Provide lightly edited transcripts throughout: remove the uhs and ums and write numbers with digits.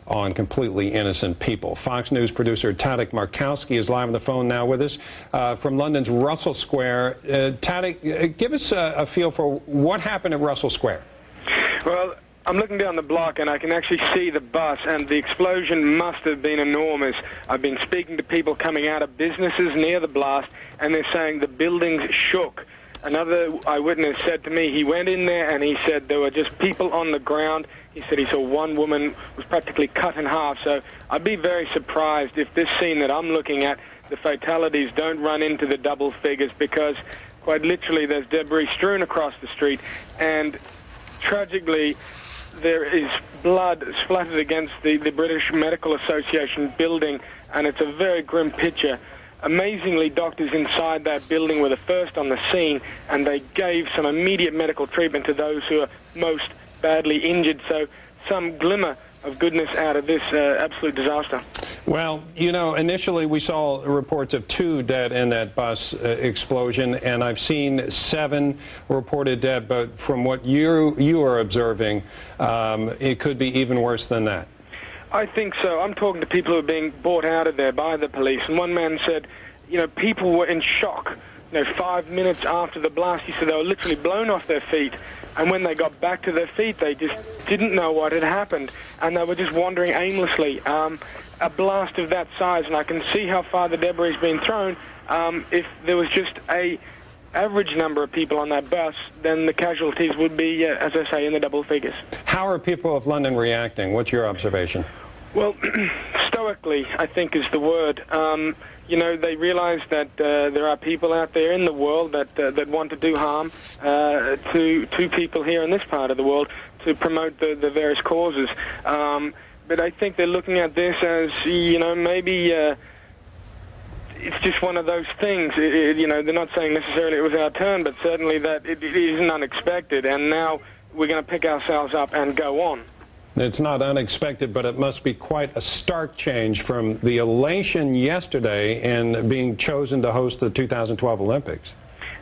on completely innocent people. Fox News producer Tadek Markowski is live on the phone now with us from London's Russell Square. Tadek, give us a feel for what happened at Russell Square. Well, I'm looking down the block and I can actually see the bus, and the explosion must have been enormous. I've been speaking to people coming out of businesses near the blast, and they're saying the buildings shook. Another eyewitness said to me he went in there and he said there were just people on the ground. He said he saw one woman was practically cut in half. So I'd be very surprised if this scene that I'm looking at, the fatalities don't run into the double figures, because quite literally there's debris strewn across the street, and tragically there is blood splattered against the British Medical Association building, and it's a very grim picture. Amazingly, doctors inside that building were the first on the scene, and they gave some immediate medical treatment to those who are most badly injured. So some glimmer of goodness out of this absolute disaster. Well, you know, initially we saw reports of 2 dead in that bus explosion, and I've seen 7 reported dead, but from what you are observing, it could be even worse than that. I think so. I'm talking to people who are being brought out of there by the police, and one man said, you know, people were in shock. You know, 5 minutes after the blast, he said they were literally blown off their feet, and when they got back to their feet, they just didn't know what had happened, and they were just wandering aimlessly. A blast of that size, and I can see how far the debris has been thrown. If there was just a average number of people on that bus, then the casualties would be, as I say, in the double figures. How are people of London reacting? What's your observation? Well, stoically, I think, is the word. You know, they realize that there are people out there in the world that want to do harm to people here in this part of the world to promote the various causes. But I think they're looking at this as, you know, maybe it's just one of those things. You know, they're not saying necessarily it was our turn, but certainly that it isn't unexpected, and now we're going to pick ourselves up and go on. It's not unexpected, but it must be quite a stark change from the elation yesterday in being chosen to host the 2012 Olympics.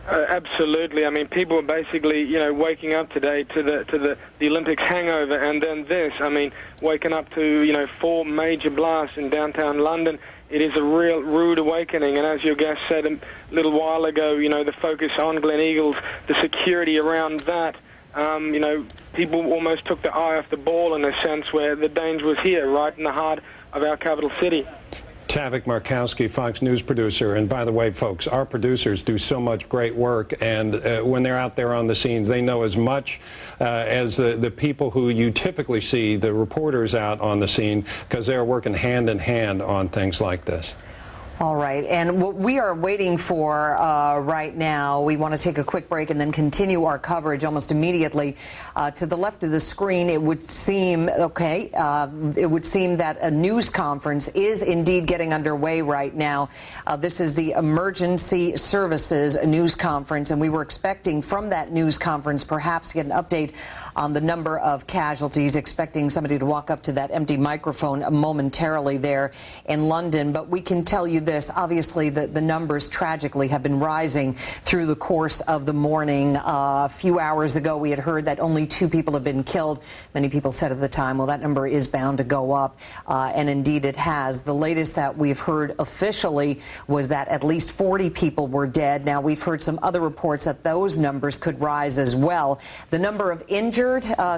Absolutely. I mean, people are basically, you know, waking up today to the Olympics hangover, and then this. I mean, waking up to, you know, 4 major blasts in downtown London. It is a real rude awakening, and as your guest said a little while ago, you know, the focus on Glen Eagles, the security around that. You know, people almost took the eye off the ball in a sense, where the danger was here, right in the heart of our capital city. Tadek Markowski, Fox News producer. And by the way, folks, our producers do so much great work, and when they're out there on the scenes, they know as much as the people who you typically see, the reporters out on the scene, because they're working hand in hand on things like this. All right, and what we are waiting for right now, we want to take a quick break and then continue our coverage almost immediately. To the left of the screen, it would seem, it would seem that a news conference is indeed getting underway right now. This is the Emergency Services News Conference, and we were expecting from that news conference perhaps to get an update on the number of casualties, expecting somebody to walk up to that empty microphone momentarily there in London. But we can tell you this, obviously the numbers tragically have been rising through the course of the morning. A few hours ago we had heard that only 2 people have been killed. Many people said at the time, well, that number is bound to go up, and indeed it has. The latest that we've heard officially was that at least 40 people were dead. Now we've heard some other reports that those numbers could rise as well. The number of injured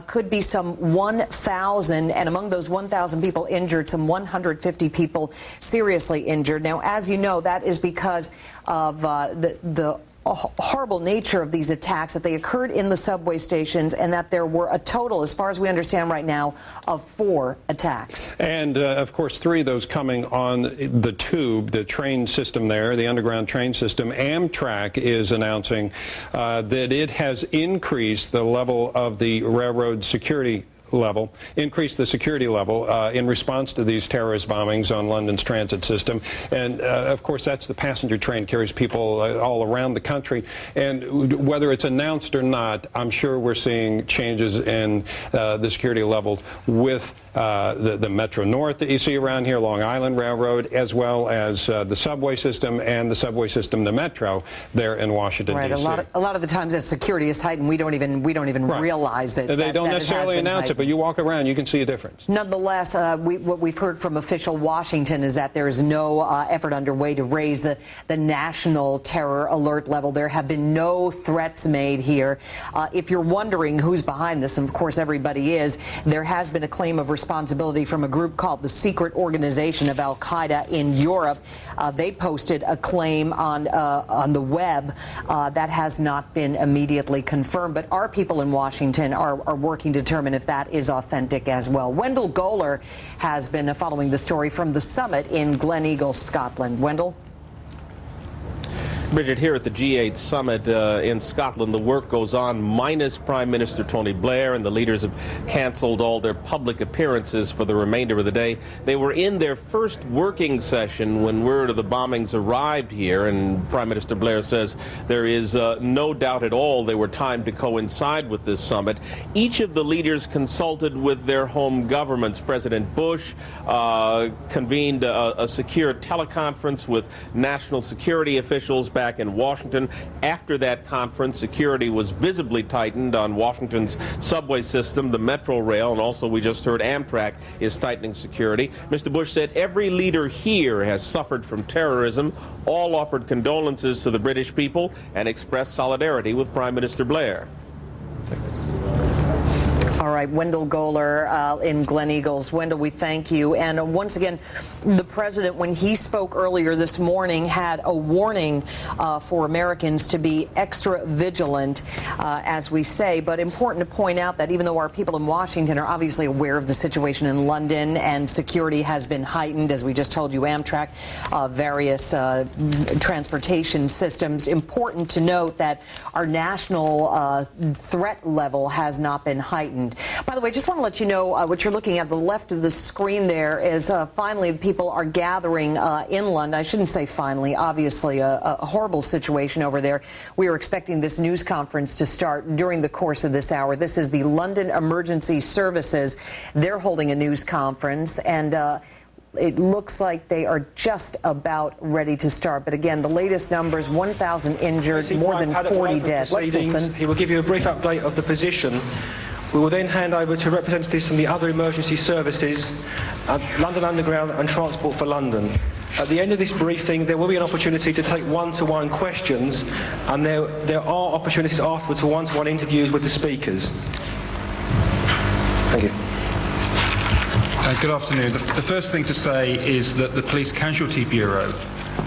could be some 1,000, and among those 1,000 people injured, some 150 people seriously injured. Now, as you know, that is because of the horrible nature of these attacks, that they occurred in the subway stations, and that there were a total, as far as we understand right now, of 4 attacks. And, of course, 3 of those coming on the tube, the train system there, the underground train system. Amtrak is announcing that it has increased the level of the railroad security level, increase the security level in response to these terrorist bombings on London's transit system. And of course, that's the passenger train, carries people all around the country. And whether it's announced or not, I'm sure we're seeing changes in the security levels with the Metro North that you see around here, Long Island Railroad, as well as the subway system and the subway system, the Metro, there in Washington, right, D.C. A lot of the times as security is heightened, we don't even right. realize it. They don't necessarily announce it, but you walk around, you can see a difference. Nonetheless, what we've heard from official Washington is that there is no effort underway to raise the national terror alert level. There have been no threats made here. If you're wondering who's behind this, and of course everybody is, there has been a claim of responsibility from a group called the Secret Organization of Al-Qaeda in Europe. They posted a claim on the web that has not been immediately confirmed, but our people in Washington are working to determine if that is authentic as well. Wendell Goler has been following the story from the summit in Gleneagles, Scotland. Wendell? Bridget, here at the G8 summit in Scotland, the work goes on minus Prime Minister Tony Blair, and the leaders have canceled all their public appearances for the remainder of the day. They were in their first working session when word of the bombings arrived here, and Prime Minister Blair says there is no doubt at all they were timed to coincide with this summit. Each of the leaders consulted with their home governments. President Bush convened a secure teleconference with national security officials back in Washington. After that conference, security was visibly tightened on Washington's subway system, the Metro Rail, and also we just heard Amtrak is tightening security. Mr. Bush said every leader here has suffered from terrorism. All offered condolences to the British people and expressed solidarity with Prime Minister Blair. All right, Wendell Goler in Gleneagles. Wendell, we thank you. And once again, the president, when he spoke earlier this morning, had a warning for Americans to be extra vigilant, as we say. But important to point out that even though our people in Washington are obviously aware of the situation in London and security has been heightened, as we just told you, Amtrak, various transportation systems, important to note that our national threat level has not been heightened. By the way, just want to let you know what you're looking at. The left of the screen there is finally the people are gathering in London. I shouldn't say finally. Obviously, a horrible situation over there. We are expecting this news conference to start during the course of this hour. This is the London Emergency Services. They're holding a news conference, and it looks like they are just about ready to start. But again, the latest numbers, 1,000 injured, more than 40 dead. He will give you a brief update of the position. We will then hand over to representatives from the other emergency services, London Underground and Transport for London. At the end of this briefing, there will be an opportunity to take one-to-one questions, and there are opportunities afterwards for one-to-one interviews with the speakers. Thank you. Good afternoon. The first thing to say is that the Police Casualty Bureau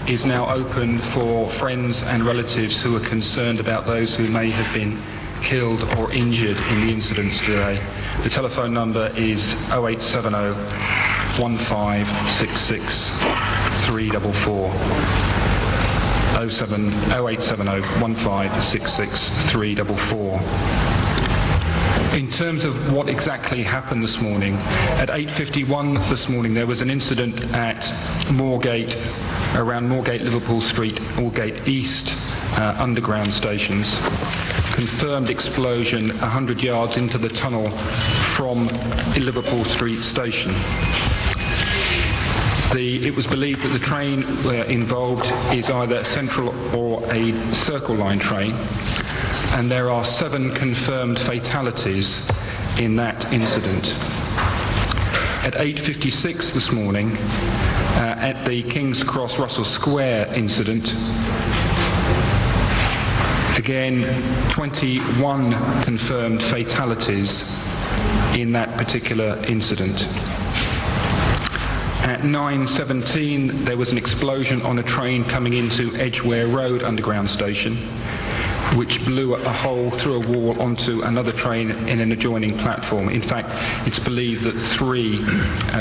is now open for friends and relatives who are concerned about those who may have been killed or injured in the incidents today. The telephone number is 0870 1566 344. 0870 1566 344. In terms of what exactly happened this morning, at 8:51 this morning there was an incident at Moorgate, around Moorgate, Liverpool Street, Moorgate East underground stations. Confirmed explosion 100 yards into the tunnel from Liverpool Street station. It was believed that the train involved is either a central or a circle line train, and there are 7 confirmed fatalities in that incident. At 8:56 this morning, at the King's Cross Russell Square incident, again 21 confirmed fatalities in that particular incident. At 9:17 there was an explosion on a train coming into Edgware Road underground station, which blew a hole through a wall onto another train in an adjoining platform. In fact, it's believed that 3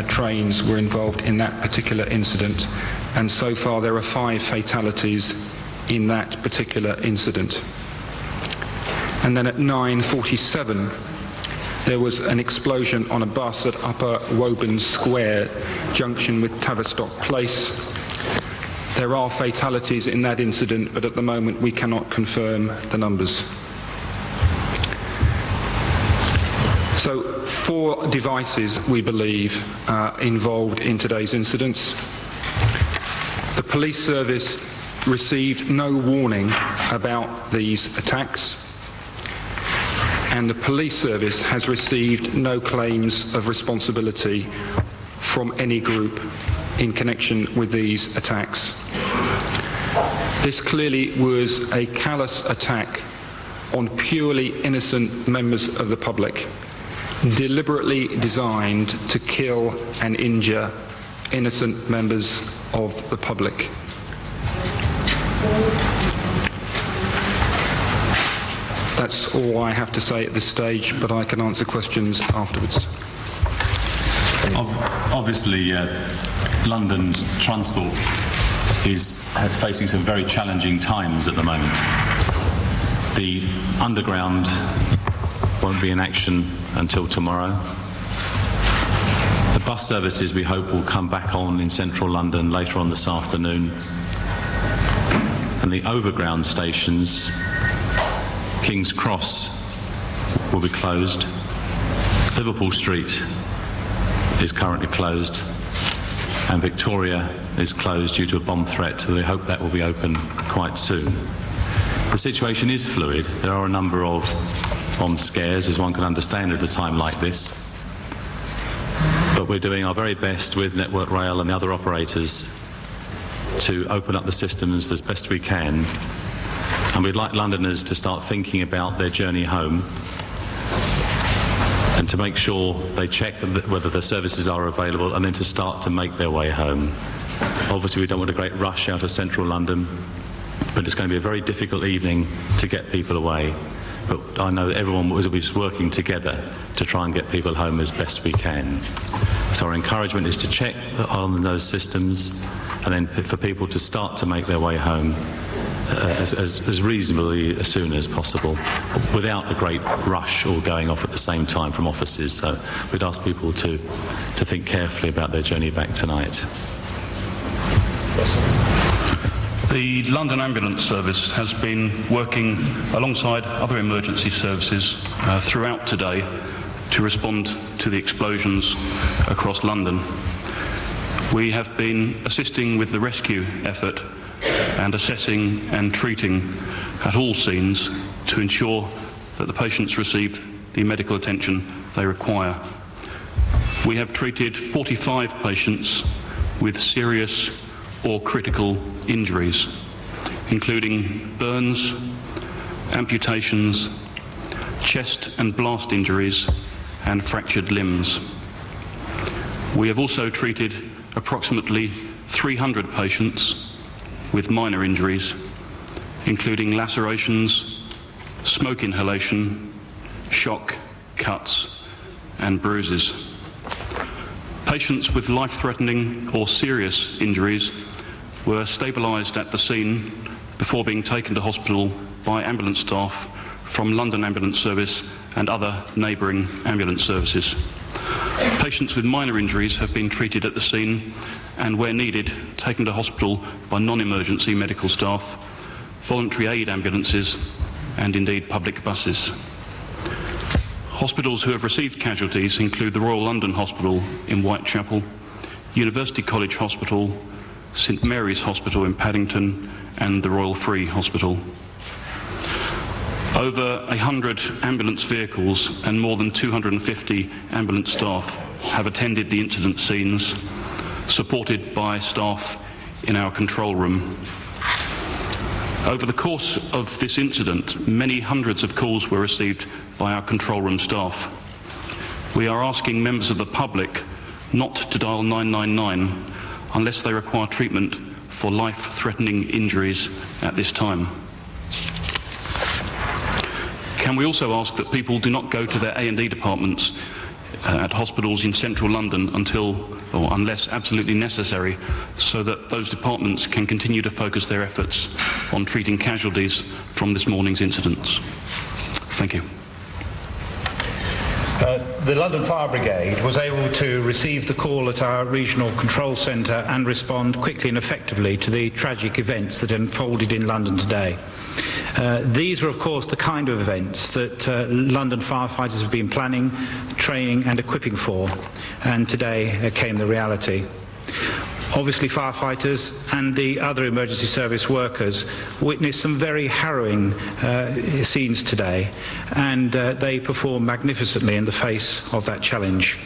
trains were involved in that particular incident, and so far there are 5 fatalities in that particular incident. And then at 9:47 there was an explosion on a bus at Upper Woburn Square junction with Tavistock Place. There are fatalities in that incident, but at the moment we cannot confirm the numbers. So 4 devices, we believe, involved in today's incidents. The police service received no warning about these attacks, and the police service has received no claims of responsibility from any group in connection with these attacks. This clearly was a callous attack on purely innocent members of the public, deliberately designed to kill and injure innocent members of the public. That's all I have to say at this stage, but I can answer questions afterwards. Obviously, London's transport is facing some very challenging times at the moment. The Underground won't be in action until tomorrow. The bus services, we hope, will come back on in central London later on this afternoon. And the overground stations, King's Cross, will be closed. Liverpool Street is currently closed, and Victoria is closed due to a bomb threat. We hope that will be open quite soon. The situation is fluid. There are a number of bomb scares, as one can understand at a time like this. But we're doing our very best with Network Rail and the other operators to open up the systems as best we can. And we'd like Londoners to start thinking about their journey home and to make sure they check whether the services are available and then to start to make their way home. Obviously, we don't want a great rush out of central London, but it's going to be a very difficult evening to get people away. But I know that everyone will be working together to try and get people home as best we can. So our encouragement is to check on those systems and then for people to start to make their way home as reasonably as soon as possible, without a great rush all going off at the same time from offices. So we'd ask people to think carefully about their journey back tonight. The London Ambulance Service has been working alongside other emergency services throughout today to respond to the explosions across London. We have been assisting with the rescue effort and assessing and treating at all scenes to ensure that the patients receive the medical attention they require. We have treated 45 patients with serious or critical injuries, including burns, amputations, chest and blast injuries, and fractured limbs. We have also treated approximately 300 patients with minor injuries, including lacerations, smoke inhalation, shock, cuts, and bruises. Patients with life-threatening or serious injuries were stabilised at the scene before being taken to hospital by ambulance staff from London Ambulance Service and other neighbouring ambulance services. Patients with minor injuries have been treated at the scene and, where needed, taken to hospital by non-emergency medical staff, voluntary aid ambulances, and indeed public buses. Hospitals who have received casualties include the Royal London Hospital in Whitechapel, University College Hospital, St Mary's Hospital in Paddington, and the Royal Free Hospital. Over 100 ambulance vehicles and more than 250 ambulance staff have attended the incident scenes, supported by staff in our control room. Over the course of this incident, many hundreds of calls were received by our control room staff. We are asking members of the public not to dial 999 unless they require treatment for life-threatening injuries at this time. Can we also ask that people do not go to their A&E departments at hospitals in central London unless absolutely necessary, so that those departments can continue to focus their efforts on treating casualties from this morning's incidents? Thank you. The London Fire Brigade was able to receive the call at our regional control centre and respond quickly and effectively to the tragic events that unfolded in London today. These were, of course, the kind of events that London firefighters have been planning, training and equipping for, and today came the reality. Obviously, firefighters and the other emergency service workers witnessed some very harrowing scenes today, and they performed magnificently in the face of that challenge.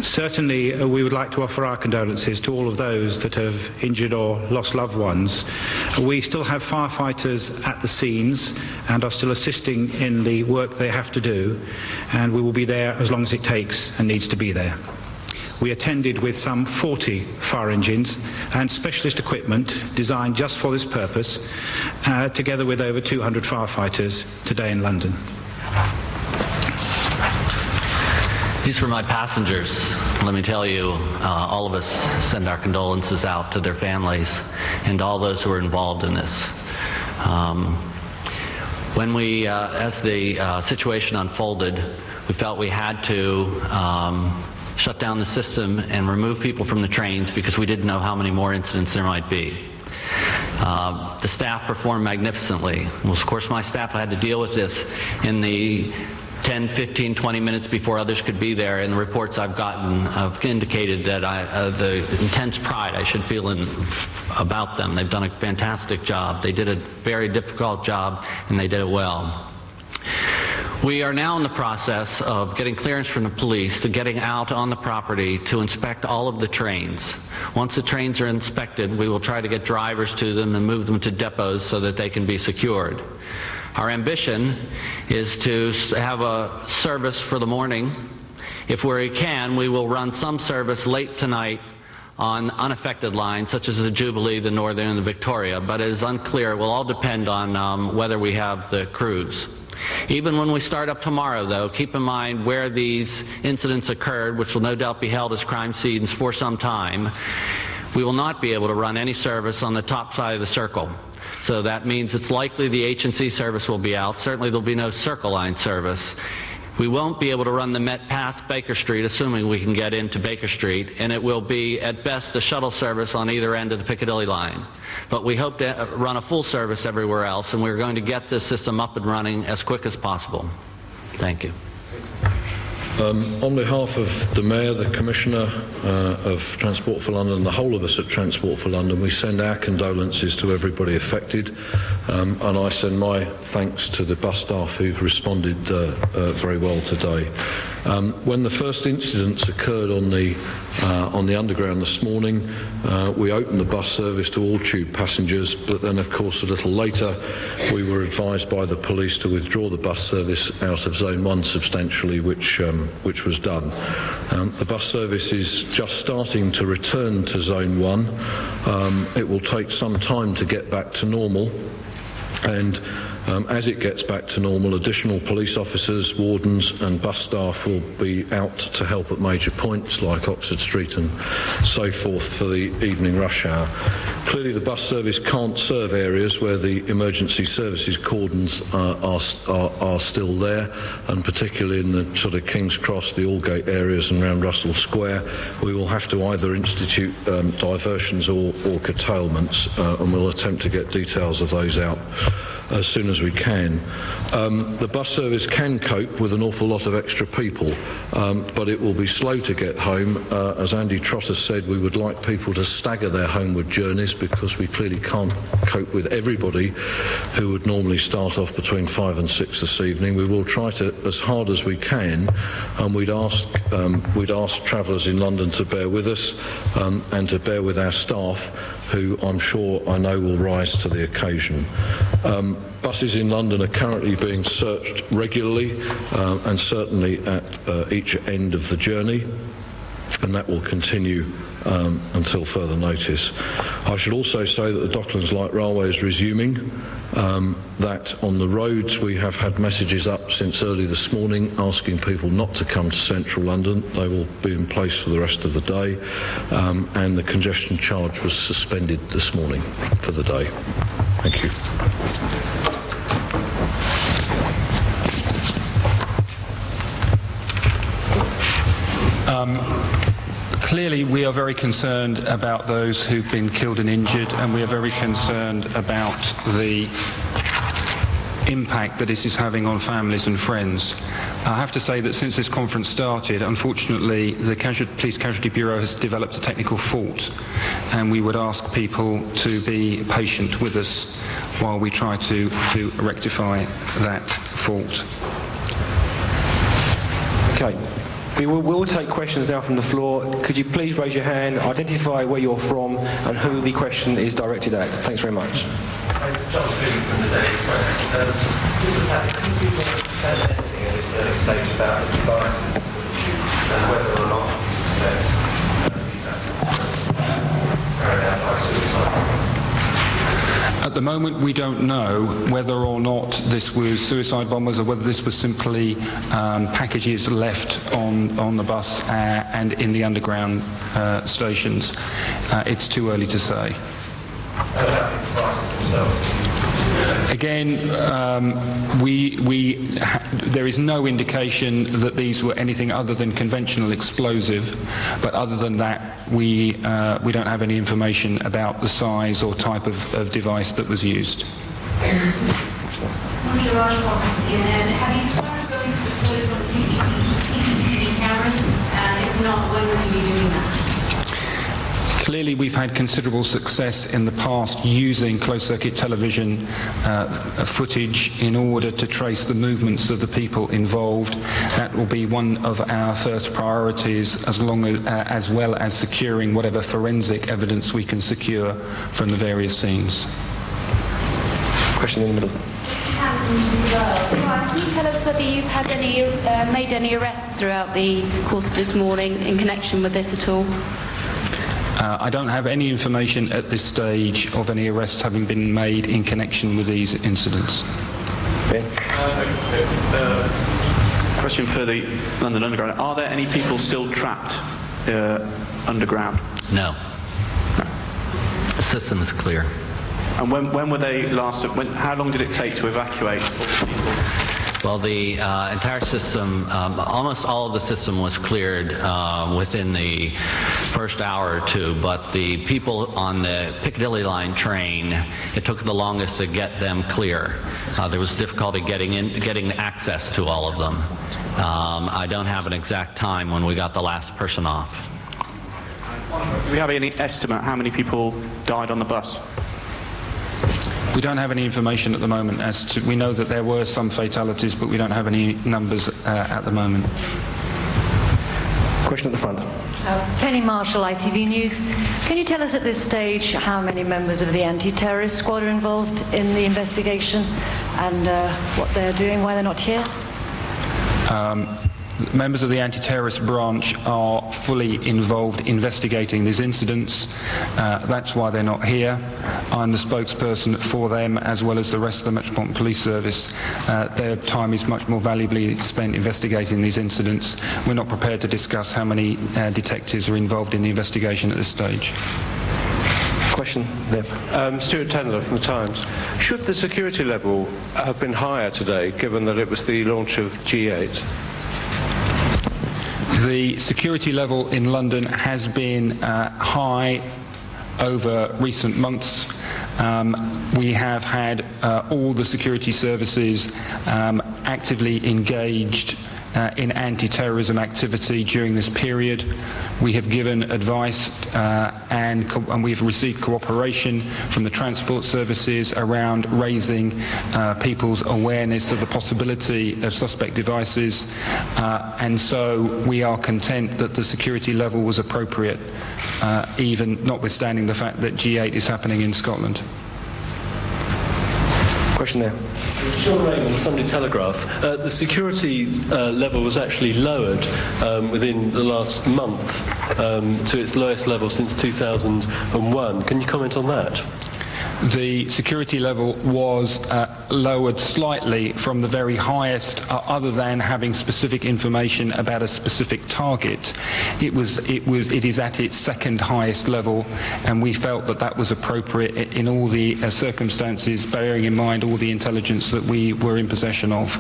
Certainly, we would like to offer our condolences to all of those that have injured or lost loved ones. We still have firefighters at the scenes and are still assisting in the work they have to do, and we will be there as long as it takes and needs to be there. We attended with some 40 fire engines and specialist equipment designed just for this purpose, together with over 200 firefighters today in London. These were my passengers. Let me tell you, all of us send our condolences out to their families and all those who are involved in this. When we, as the situation unfolded, we felt we had to shut down the system and remove people from the trains because we didn't know how many more incidents there might be. The staff performed magnificently. Well, of course, my staff had to deal with this in the 10, 15, 20 minutes before others could be there, and the reports I've gotten have indicated that the intense pride I should feel about them. They've done a fantastic job. They did a very difficult job, and they did it well. We are now in the process of getting clearance from the police to getting out on the property to inspect all of the trains. Once the trains are inspected, we will try to get drivers to them and move them to depots so that they can be secured. Our ambition is to have a service for the morning. If we can, we will run some service late tonight on unaffected lines, such as the Jubilee, the Northern, and the Victoria, but it is unclear. It will all depend on whether we have the crews. Even when we start up tomorrow, though, keep in mind where these incidents occurred, which will no doubt be held as crime scenes for some time. We will not be able to run any service on the top side of the circle. So that means it's likely the H&C service will be out. Certainly there'll be no Circle Line service. We won't be able to run the Met past Baker Street, assuming we can get into Baker Street, and it will be at best a shuttle service on either end of the Piccadilly line. But we hope to run a full service everywhere else, and we're going to get this system up and running as quick as possible. Thank you. On behalf of the Mayor, the Commissioner of Transport for London, and the whole of us at Transport for London, we send our condolences to everybody affected, and I send my thanks to the bus staff who've responded very well today. When the first incidents occurred on the Underground this morning, we opened the bus service to all tube passengers, but then of course a little later we were advised by the police to withdraw the bus service out of Zone 1 substantially, which was done. The bus service is just starting to return to Zone 1. It will take some time to get back to normal, and as it gets back to normal, additional police officers, wardens and bus staff will be out to help at major points like Oxford Street and so forth for the evening rush hour. Clearly the bus service can't serve areas where the emergency services cordons are still there, and particularly in the sort of King's Cross, the Aldgate areas and around Russell Square. We will have to either institute diversions or curtailments, and we'll attempt to get details of those out as soon as we can. The bus service can cope with an awful lot of extra people, but it will be slow to get home. As Andy Trotter said, we would like people to stagger their homeward journeys because we clearly can't cope with everybody who would normally start off between 5 and 6 this evening. We will try to, as hard as we can, and we'd ask travellers in London to bear with us and to bear with our staff, who I know will rise to the occasion. Buses in London are currently being searched regularly and certainly at each end of the journey, and that will continue until further notice. I should also say that the Docklands Light Railway is resuming, that on the roads we have had messages up since early this morning asking people not to come to central London. They will be in place for the rest of the day, and the congestion charge was suspended this morning for the day. Thank you. Clearly, we are very concerned about those who've been killed and injured, and we are very concerned about the impact that this is having on families and friends. I have to say that since this conference started, unfortunately, the Police Casualty Bureau has developed a technical fault, and we would ask people to be patient with us while we try to rectify that fault. Okay. We will take questions now from the floor. Could you please raise your hand, identify where you're from and who the question is directed at? Thanks very much. John Spooner from the Daily Press. Mr. Paddy, can you tell us anything at this early stage about the devices and whether or not you suspect these acts carried out by suicide? At the moment, we don't know whether or not this was suicide bombers or whether this was simply packages left on the bus and in the underground stations. It's too early to say. Again, there is no indication that these were anything other than conventional explosive, but other than that, we don't have any information about the size or type of device that was used. Have you started going through the CCTV cameras? And if not, when will you be doing that? Clearly, we've had considerable success in the past using closed-circuit television footage in order to trace the movements of the people involved. That will be one of our first priorities, as well as securing whatever forensic evidence we can secure from the various scenes. Question in the middle. Can you tell us whether you've had made any arrests throughout the course of this morning in connection with this at all? I don't have any information at this stage of any arrests having been made in connection with these incidents. Ben? Question for the London Underground. Are there any people still trapped underground? No. The system is clear. And when were they last? How long did it take to evacuate all the people? Well, the entire system, almost all of the system was cleared within the first hour or two, but the people on the Piccadilly line train, it took the longest to get them clear. There was difficulty getting access to all of them. I don't have an exact time when we got the last person off. Do we have any estimate how many people died on the bus? We don't have any information at the moment as to, we know that there were some fatalities, but we don't have any numbers at the moment. Question at the front. Penny Marshall, ITV News. Can you tell us at this stage how many members of the anti-terrorist squad are involved in the investigation and what they're doing, why they're not here? Members of the anti-terrorist branch are fully involved investigating these incidents. That's why they're not here. I'm the spokesperson for them, as well as the rest of the Metropolitan Police Service. Their time is much more valuably spent investigating these incidents. We're not prepared to discuss how many detectives are involved in the investigation at this stage. Question there. Stuart Tendler from The Times. Should the security level have been higher today, given that it was the launch of G8? The security level in London has been high over recent months. We have had all the security services actively engaged in anti-terrorism activity during this period. We have given advice and we have received cooperation from the transport services around raising people's awareness of the possibility of suspect devices, and so we are content that the security level was appropriate, even notwithstanding the fact that G8 is happening in Scotland. Question there. Sean Raymond, Sunday Telegraph. The security level was actually lowered within the last month to its lowest level since 2001. Can you comment on that? The security level was lowered slightly from the very highest, other than having specific information about a specific target. It is at its second highest level, and we felt that that was appropriate in all the circumstances, bearing in mind all the intelligence that we were in possession of.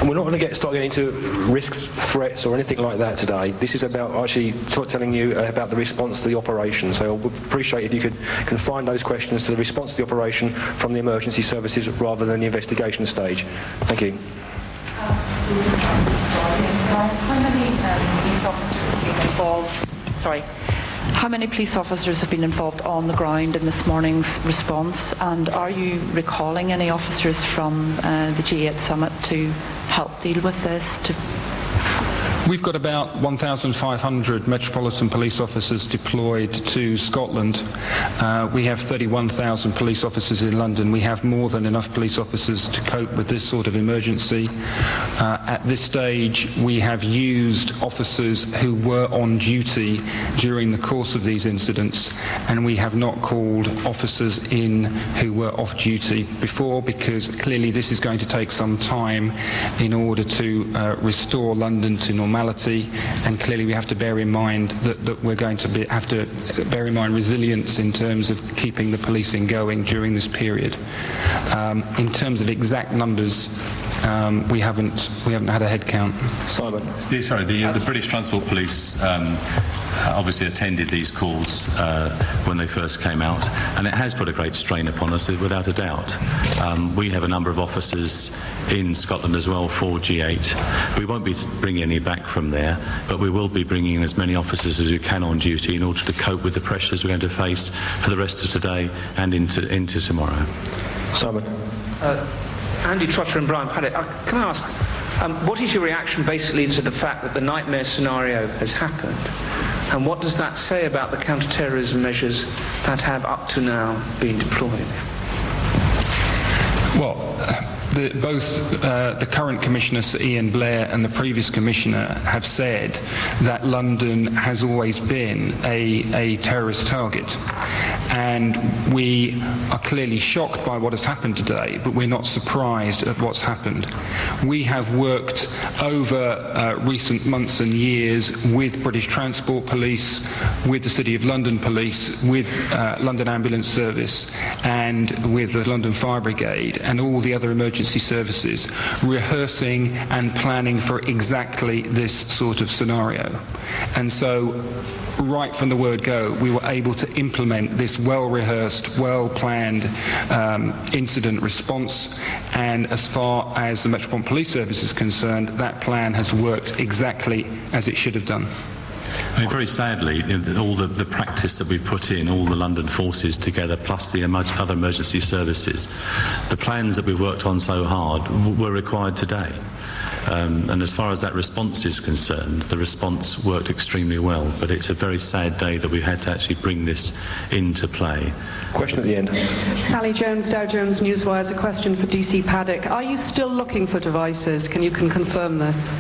And we're not going to start getting into risks, threats, or anything like that today. This is about actually telling you about the response to the operation. So I would appreciate if you could confine those questions to the response to the operation from the emergency services rather than the investigation stage. Thank you. How many police officers have been involved? Sorry. How many police officers have been involved on the ground in this morning's response? And are you recalling any officers from the G8 summit to help deal with this? We've got about 1,500 Metropolitan Police officers deployed to Scotland. We have 31,000 police officers in London. We have more than enough police officers to cope with this sort of emergency. At this stage, we have used officers who were on duty during the course of these incidents, and we have not called officers in who were off duty before, because clearly this is going to take some time in order to restore London to normality, and clearly we have to bear in mind that we're going to have to bear in mind resilience in terms of keeping the policing going during this period. In terms of exact numbers, we haven't had a head count. Simon. Sorry, the British Transport Police obviously attended these calls when they first came out, and it has put a great strain upon us, without a doubt. We have a number of officers in Scotland as well for G8. We won't be bringing any back from there, but we will be bringing in as many officers as we can on duty in order to cope with the pressures we're going to face for the rest of today and into tomorrow. Simon. Andy Trotter and Brian Paddick, can I ask, what is your reaction basically to the fact that the nightmare scenario has happened? And what does that say about the counter-terrorism measures that have up to now been deployed? Well, both the current Commissioner, Sir Ian Blair, and the previous Commissioner have said that London has always been a terrorist target. And we are clearly shocked by what has happened today, but we're not surprised at what's happened. We have worked over recent months and years with British Transport Police, with the City of London Police, with London Ambulance Service, and with the London Fire Brigade, and all the other emergency services, rehearsing and planning for exactly this sort of scenario. And so, right from the word go, we were able to implement this well-rehearsed, well-planned incident response, and as far as the Metropolitan Police Service is concerned, that plan has worked exactly as it should have done. I mean, very sadly, all the practice that we put in, all the London forces together, plus the other emergency services, the plans that we worked on so hard were required today. And as far as that response is concerned, the response worked extremely well, but it's a very sad day that we had to actually bring this into play. Question at the end. Sally Jones, Dow Jones Newswire. A question for DC Paddick. Are you still looking for devices? Can you confirm this?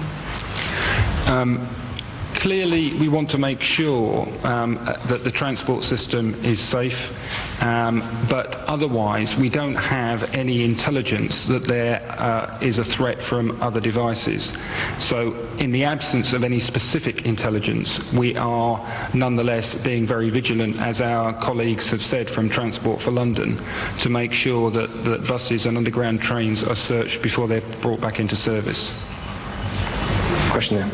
Clearly, we want to make sure that the transport system is safe, but otherwise we don't have any intelligence that there is a threat from other devices. So in the absence of any specific intelligence, we are nonetheless being very vigilant, as our colleagues have said from Transport for London, to make sure that buses and underground trains are searched before they're brought back into service. Question there.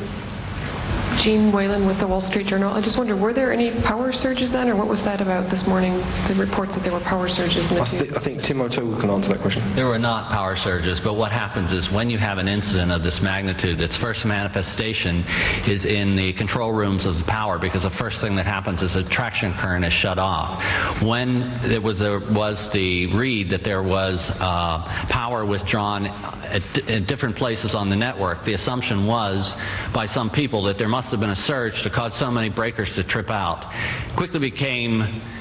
Jean Whalen with the Wall Street Journal. I just wonder, were there any power surges then, or what was that about this morning, the reports that there were power surges in the I think Tim O'Toole can answer that question. There were not power surges, but what happens is when you have an incident of this magnitude, its first manifestation is in the control rooms of the power, because the first thing that happens is the traction current is shut off. When there was the read that there was power withdrawn at different places on the network, the assumption was by some people that there must have been a surge to cause so many breakers to trip out.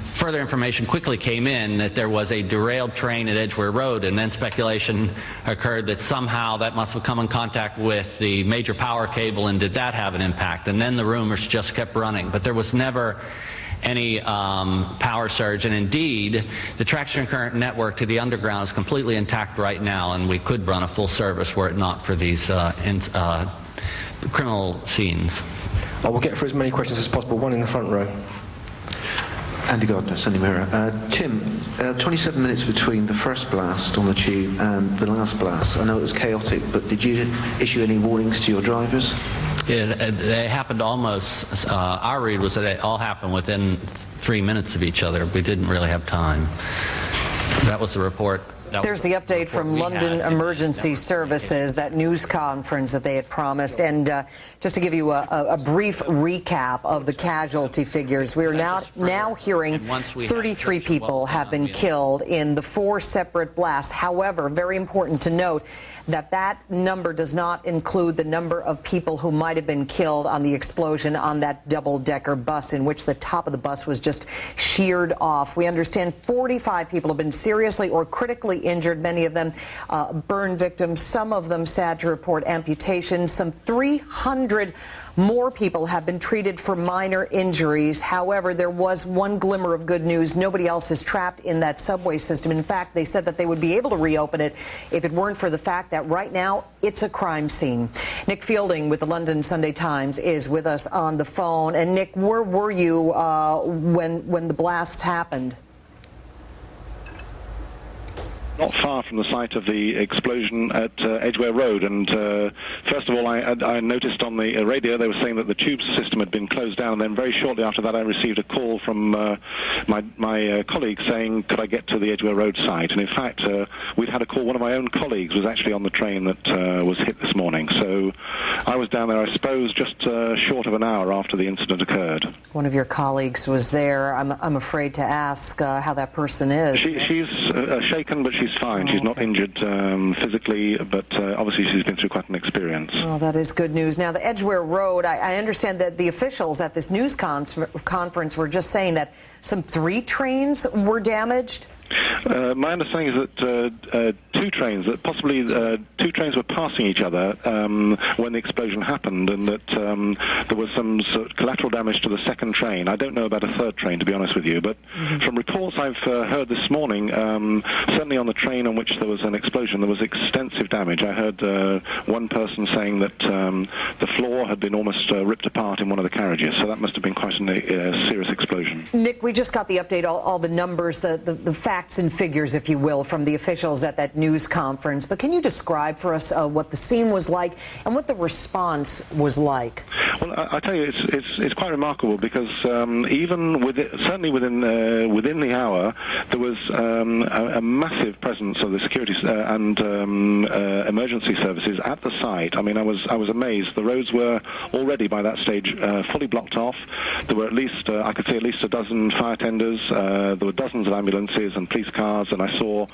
Further information quickly came in that there was a derailed train at Edgware Road, and then speculation occurred that somehow that must have come in contact with the major power cable, and did that have an impact? And then the rumors just kept running, but there was never any power surge, and indeed the traction current network to the underground is completely intact right now, and we could run a full service were it not for these criminal scenes. I will get for as many questions as possible. One in the front row. Andy Gardner, Sunday Mirror. Tim, 27 minutes between the first blast on the tube and the last blast. I know it was chaotic, but did you issue any warnings to your drivers? They happened almost, our read was that it all happened within 3 minutes of each other. We didn't really have time. That was the report. There's the update from London Emergency Services, that news conference that they had promised. And just to give you a brief recap of the casualty figures, we are now hearing 33 people have been killed in the 4 separate blasts. However, very important to note that that number does not include the number of people who might have been killed on the explosion on that double-decker bus, in which the top of the bus was just sheared off. We understand 45 people have been seriously or critically injured, many of them burn victims, some of them, sad to report, amputations. Some 300 more people have been treated for minor injuries. However, there was one glimmer of good news. Nobody else is trapped in that subway system. In fact, they said that they would be able to reopen it if it weren't for the fact that right now it's a crime scene. Nick Fielding with the London Sunday Times is with us on the phone. And Nick, where were you when the blasts happened? Not far from the site of the explosion at Edgware Road, and first of all I noticed on the radio they were saying that the tube system had been closed down, and then very shortly after that I received a call from my colleague saying could I get to the Edgware Road site, and in fact we'd had a call. One of my own colleagues was actually on the train that was hit this morning, so I was down there I suppose just short of an hour after the incident occurred. One of your colleagues was there. I'm afraid to ask how that person is. She's shaken, but she's fine. She's not injured physically, but obviously she's been through quite an experience. Well, that is good news. Now, the Edgware Road, I understand that the officials at this news conference were just saying that some 3 trains were damaged. My understanding is that 2 trains, that possibly 2 trains were passing each other when the explosion happened, and that there was some sort of collateral damage to the second train. I don't know about a 3rd train, to be honest with you, but from reports I've heard this morning, certainly on the train on which there was an explosion, there was extensive damage. I heard one person saying that the floor had been almost ripped apart in one of the carriages, so that must have been quite a serious explosion. Nick, we just got the update, all the numbers, the facts and figures, if you will, from the officials at that news conference. But can you describe for us what the scene was like and what the response was like? Well, I tell you, it's quite remarkable because even certainly within the hour, there was a massive presence of the security and emergency services at the site. I mean, I was amazed. The roads were already by that stage fully blocked off. There were at least I could see at least a dozen fire tenders. There were dozens of ambulances and police cars, and I saw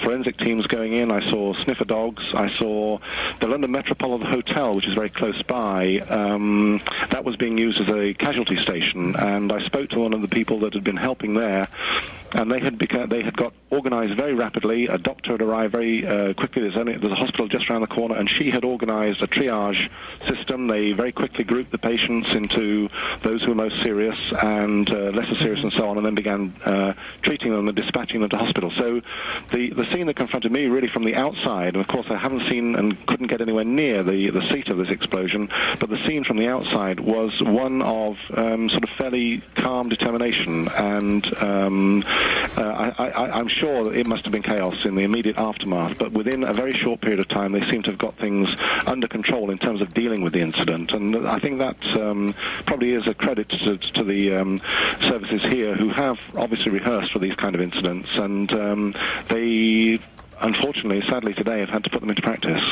forensic teams going in. I saw sniffer dogs. I saw the London Metropolitan Hotel, which is very close by. That was being used as a casualty station, and I spoke to one of the people that had been helping there, and they had got organised very rapidly. A doctor had arrived very quickly. There's a hospital just around the corner, and she had organised a triage system. They very quickly grouped the patients into those who were most serious and lesser serious and so on, and then began treating them and dispatching them to hospital. So the scene that confronted me really from the outside, and of course I haven't seen and couldn't get anywhere near the seat of this explosion, but the scene from the outside was one of sort of fairly calm determination, and I'm sure that it must have been chaos in the immediate aftermath, but within a very short period of time they seem to have got things under control in terms of dealing with the incident, and I think that probably is a credit to the services here, who have obviously rehearsed for these kind of incidents, and they unfortunately, sadly today, have had to put them into practice.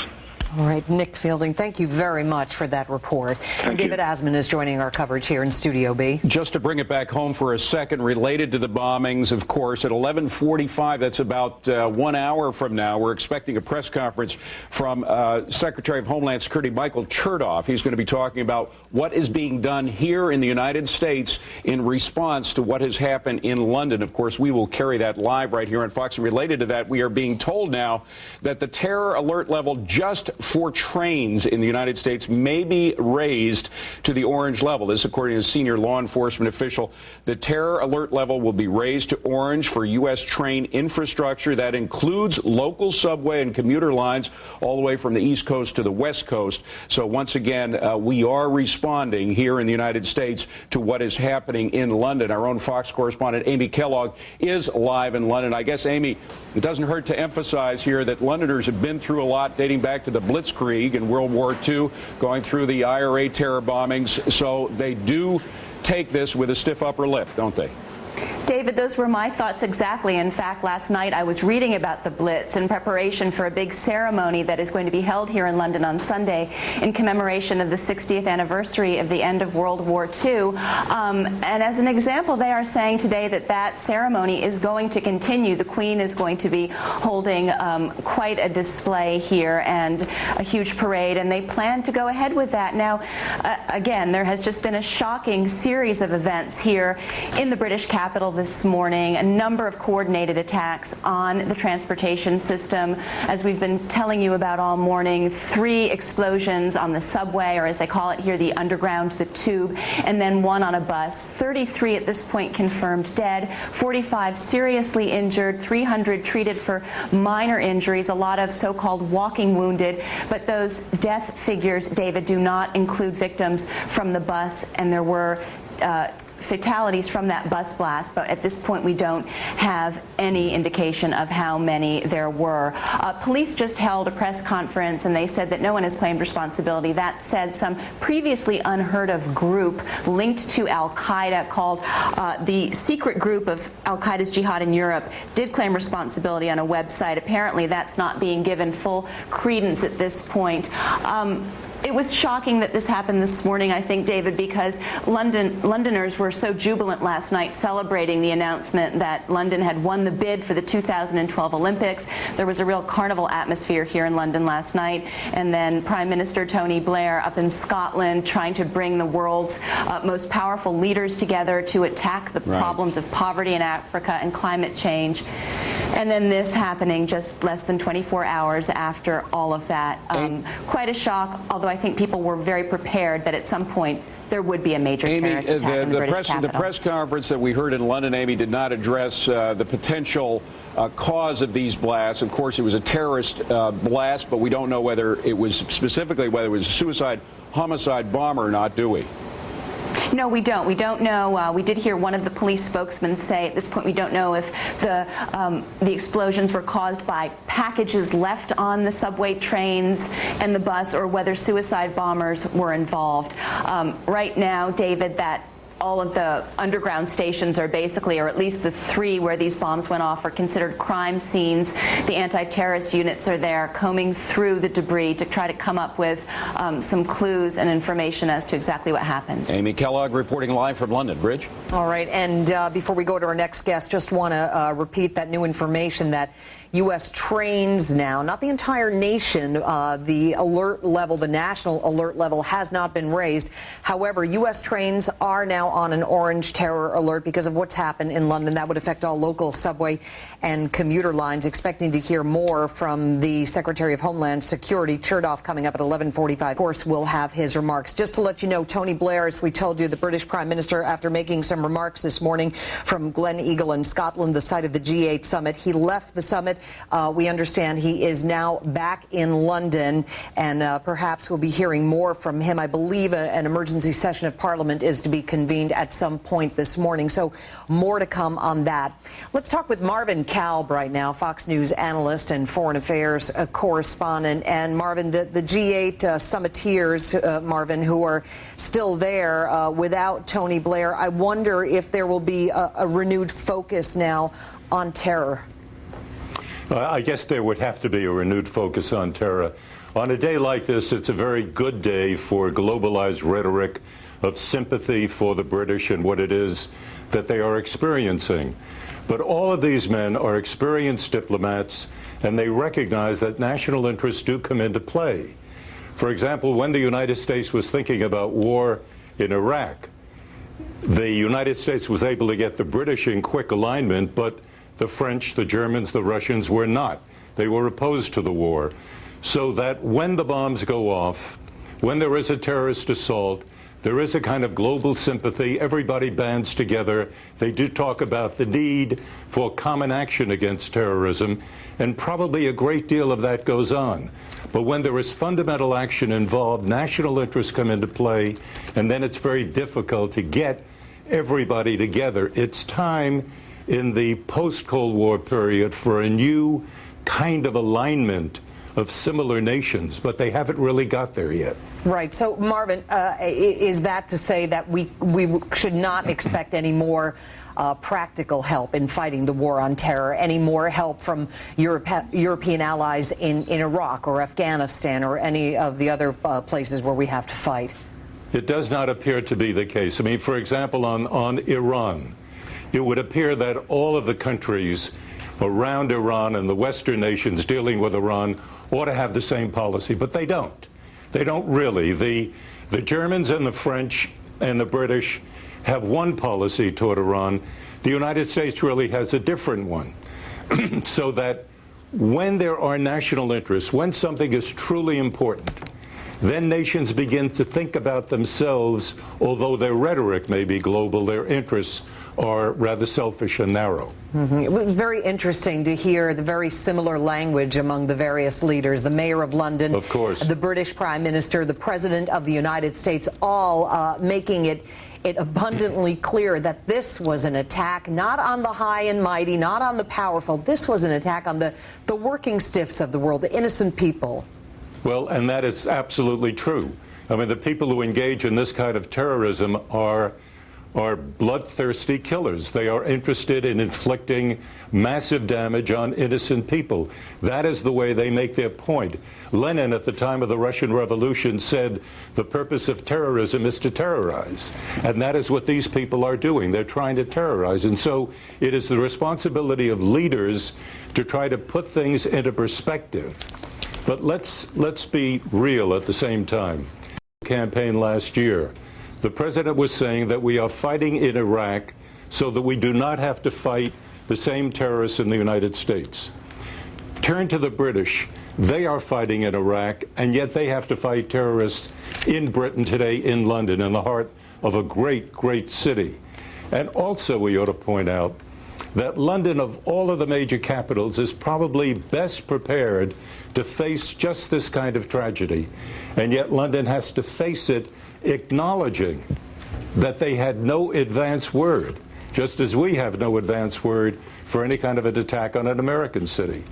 All right, Nick Fielding, thank you very much for that report. And David Asman is joining our coverage here in Studio B. Just to bring it back home for a second, related to the bombings, of course, at 11:45, that's about 1 hour from now, we're expecting a press conference from Secretary of Homeland Security Michael Chertoff. He's going to be talking about what is being done here in the United States in response to what has happened in London. Of course, we will carry that live right here on Fox. And related to that, we are being told now that the terror alert level just for trains in the United States may be raised to the orange level. This, according to a senior law enforcement official. The terror alert level will be raised to orange for U.S. train infrastructure. That includes local subway and commuter lines all the way from the East Coast to the West Coast. So once again, we are responding here in the United States to what is happening in London. Our own Fox correspondent Amy Kellogg is live in London. I guess, Amy, it doesn't hurt to emphasize here that Londoners have been through a lot dating back to the Blitzkrieg in World War II, going through the IRA terror bombings. So they do take this with a stiff upper lip, don't they? David, those were my thoughts exactly. In fact, last night I was reading about the Blitz in preparation for a big ceremony that is going to be held here in London on Sunday in commemoration of the 60th anniversary of the end of World War II. And as an example, they are saying today that that ceremony is going to continue. The Queen is going to be holding quite a display here and a huge parade, and they plan to go ahead with that. Now, again, there has just been a shocking series of events here in the British capital this morning, a number of coordinated attacks on the transportation system. As we've been telling you about all morning, 3 explosions on the subway, or as they call it here, the underground, the tube, and then 1 on a bus. 33 at this point confirmed dead, 45 seriously injured, 300 treated for minor injuries, a lot of so-called walking wounded. But those death figures, David, do not include victims from the bus, and there were fatalities from that bus blast, but at this point we don't have any indication of how many there were. Police just held a press conference and they said that no one has claimed responsibility. That said, some previously unheard of group linked to al-Qaeda called the Secret Group of al-Qaeda's Jihad in Europe did claim responsibility on a website. Apparently that's not being given full credence at this point. It was shocking that this happened this morning, I think, David, because Londoners were so jubilant last night celebrating the announcement that London had won the bid for the 2012 Olympics. There was a real carnival atmosphere here in London last night. And then Prime Minister Tony Blair up in Scotland trying to bring the world's most powerful leaders together to attack the problems of poverty in Africa and climate change. And then this happening just less than 24 hours after all of that. Quite a shock, although I think people were very prepared that at some point there would be a major terrorist attack in the British capital. The press conference that we heard in London, Amy, did not address the potential cause of these blasts. Of course, it was a terrorist blast, but we don't know whether it was specifically whether it was a suicide, homicide bomb or not, do we? No, we don't. We don't know. We did hear one of the police spokesmen say at this point we don't know if the explosions were caused by packages left on the subway trains and the bus or whether suicide bombers were involved. Right now, David, that all of the underground stations are basically, or at least the 3 where these bombs went off, are considered crime scenes. The anti-terrorist units are there combing through the debris to try to come up with some clues and information as to exactly what happened. Amy Kellogg reporting live from London. Bridge? All right, and before we go to our next guest, just want to repeat that new information that U.S. trains now, not the entire nation, the alert level, the national alert level has not been raised. However, U.S. trains are now on an orange terror alert because of what's happened in London. That would affect all local subway and commuter lines. Expecting to hear more from the Secretary of Homeland Security, Chertoff, coming up at 11:45. Of course, we'll have his remarks. Just to let you know, Tony Blair, as we told you, the British Prime Minister, after making some remarks this morning from Glen Eagle in Scotland, the site of the G8 summit, he left the summit. We understand he is now back in London, and perhaps we'll be hearing more from him. I believe an emergency session of Parliament is to be convened at some point this morning, so more to come on that. Let's talk with Marvin Kalb right now, Fox News analyst and foreign affairs correspondent. And Marvin, the G8 summiteers, Marvin, who are still there without Tony Blair, I wonder if there will be a renewed focus now on terror. I guess there would have to be a renewed focus on terror. On a day like this, it's a very good day for globalized rhetoric of sympathy for the British and what it is that they are experiencing. But all of these men are experienced diplomats, and they recognize that national interests do come into play. For example, when the United States was thinking about war in Iraq, the United States was able to get the British in quick alignment, but the French, the Germans, the Russians were not. They were opposed to the war. so that when the bombs go off, when there is a terrorist assault, there is a kind of global sympathy. Everybody bands together. They do talk about the need for common action against terrorism, and probably a great deal of that goes on. But when there is fundamental action involved, national interests come into play, and then it's very difficult to get everybody together. It's time in the post-Cold War period for a new kind of alignment of similar nations, but they haven't really got there yet. Right. So, Marvin, is that to say that we should not expect any more practical help in fighting the war on terror, any more help from European allies in Iraq or Afghanistan or any of the other places where we have to fight? It does not appear to be the case. I mean, for example, on Iran, it would appear that all of the countries around Iran and the Western nations dealing with Iran ought to have the same policy, but they don't. They don't really. The Germans and the French and the British have one policy toward Iran. The United States really has a different one. So that when there are national interests, when something is truly important, then nations begin to think about themselves, although their rhetoric may be global, their interests are rather selfish and narrow. It was very interesting to hear the very similar language among the various leaders, the mayor of London, of course, the British Prime Minister, the President of the United States, all making it abundantly clear that this was an attack not on the high and mighty, not on the powerful. This was an attack on the working stiffs of the world, the innocent people. Well, and that is absolutely true. I mean, the people who engage in this kind of terrorism are bloodthirsty killers. They are interested in inflicting massive damage on innocent people. That is the way they make their point. Lenin, at the time of the Russian Revolution, said the purpose of terrorism is to terrorize. And that is what these people are doing. They're trying to terrorize. And so it is the responsibility of leaders to try to put things into perspective. But let's be real at the same time. Campaign last year, the president was saying that we are fighting in Iraq so that we do not have to fight the same terrorists in the United States. Turn to the British. They are fighting in Iraq, and yet they have to fight terrorists in Britain today, in London, in the heart of a great, great city. And also we ought to point out that London, of all of the major capitals, is probably best prepared to face just this kind of tragedy. And yet London has to face it acknowledging that they had no advance word, just as we have no advance word for any kind of an attack on an American city.